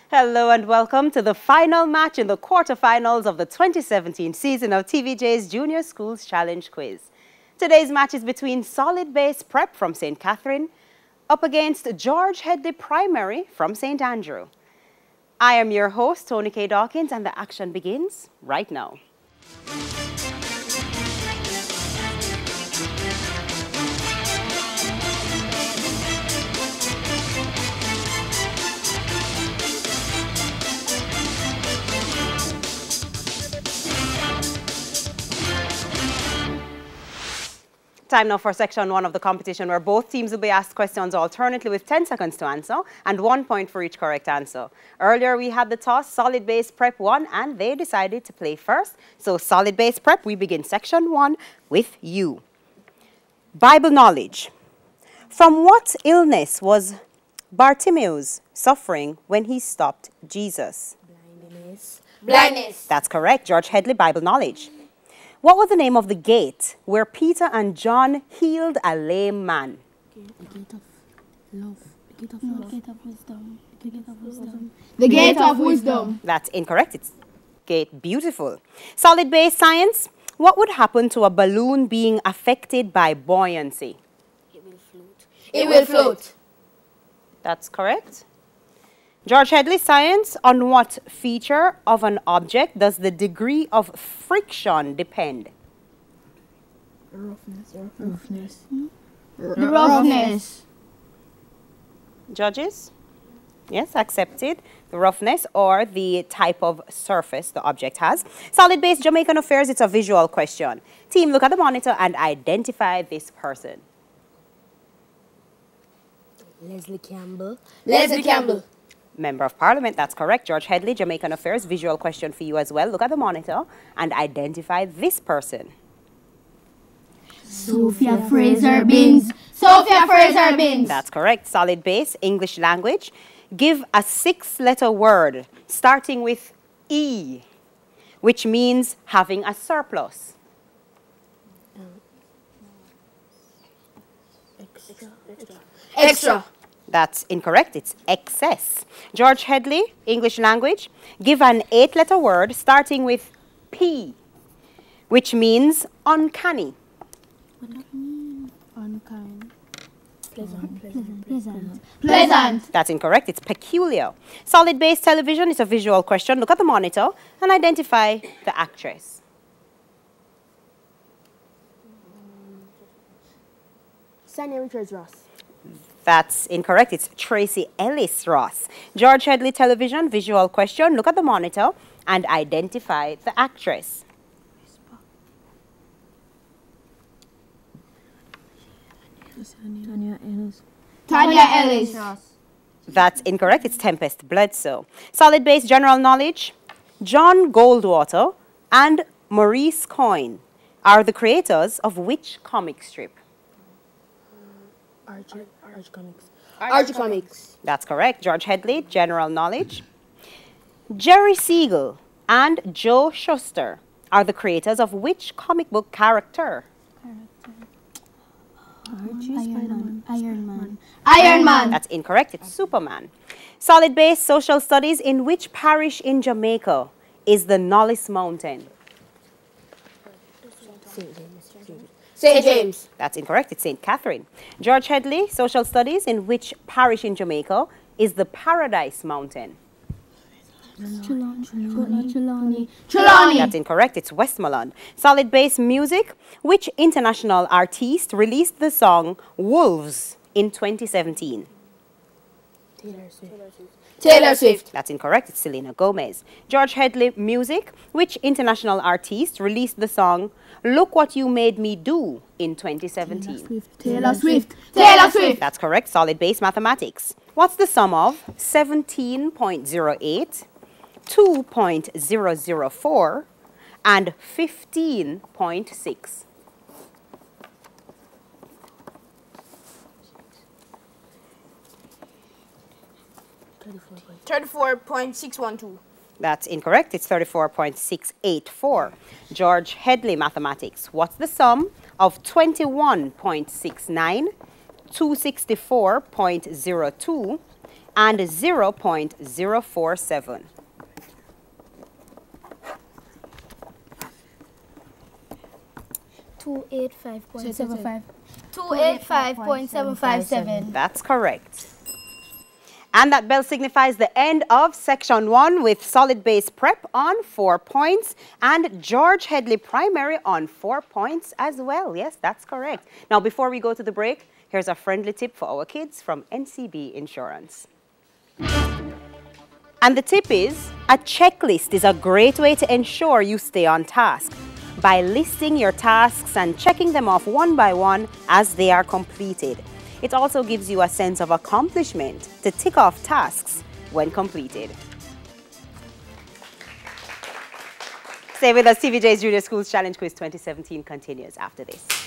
Hello and welcome to the final match in the quarterfinals of the 2017 season of TVJ's Junior Schools Challenge Quiz. Today's match is between Solid Base Prep from St. Catherine up against George Headley Primary from St. Andrew. I am your host, Tony K. Dawkins, and the action begins right now. Time now for section 1 of the competition, where both teams will be asked questions alternately with 10 seconds to answer and 1 point for each correct answer. Earlier we had the toss, Solid Base Prep won, and they decided to play first. So Solid Base Prep, we begin section 1 with you. Bible knowledge. From what illness was Bartimaeus suffering when he stopped Jesus? Blindness. That's correct. George Headley, Bible knowledge. What was the name of the gate where Peter and John healed a lame man? The gate of love. The gate of love. The gate of wisdom. The gate of wisdom. The gate of wisdom. That's incorrect. It's gate. Beautiful. Solid base science. What would happen to a balloon being affected by buoyancy? It will float. It will float. That's correct. George Headley, science. On what feature of an object does the degree of friction depend? Roughness. The roughness. Judges? Yes, accepted. The roughness or the type of surface the object has. Solid base Jamaican affairs, it's a visual question. Team, look at the monitor and identify this person. Leslie Campbell. Leslie Campbell. Member of Parliament, that's correct. George Headley, Jamaican affairs, visual question for you as well. Look at the monitor and identify this person. Sophia Fraser Binns. Sophia Fraser Binns. That's correct. Solid base, English language. Give a 6-letter word starting with E, which means having a surplus. Extra. That's incorrect. It's excess. George Headley, English language. Give an 8-letter word starting with P, which means uncanny. What does that mean? Unkind. Pleasant. That's incorrect. It's peculiar. Solid base television is a visual question. Look at the monitor and identify the actress. Sandy Richards Ross. That's incorrect. It's Tracy Ellis Ross. George Headley television, visual question. Look at the monitor and identify the actress. Tanya Ellis. That's incorrect. It's Tempest Bledsoe. Solid base general knowledge. John Goldwater and Maurice Coyne are the creators of which comic strip? Archie Comics. That's correct. George Headley, general knowledge. Jerry Siegel and Joe Shuster are the creators of which comic book character? Iron Man. That's incorrect. It's Superman. Solid base social studies. In which parish in Jamaica is the Knollis Mountain? St. James. That's incorrect. It's St. Catherine. George Headley, social studies. In which parish in Jamaica is the Paradise Mountain? Trelawney. That's incorrect. It's Westmoreland. Solid base music. Which international artiste released the song Wolves in 2017? Taylor Swift. That's incorrect. It's Selena Gomez. George Headley music. Which international artiste released the song Look What You Made Me Do in 2017? Taylor Swift. That's correct. Solid base mathematics. What's the sum of 17.08, 2.004, and 15.6? $34.612. That's incorrect. It's 34.684. George Headley mathematics. What's the sum of 21.69, 264.02, and 0.047. $285.757. That's correct. And that bell signifies the end of section 1 with solid base prep on 4 points and George Headley primary on 4 points as well. Yes, that's correct. Now, before we go to the break, here's a friendly tip for our kids from NCB Insurance. And the tip is, a checklist is a great way to ensure you stay on task by listing your tasks and checking them off one by one as they are completed. It also gives you a sense of accomplishment to tick off tasks when completed. Stay with us. TVJ's Junior Schools Challenge Quiz 2017 continues after this.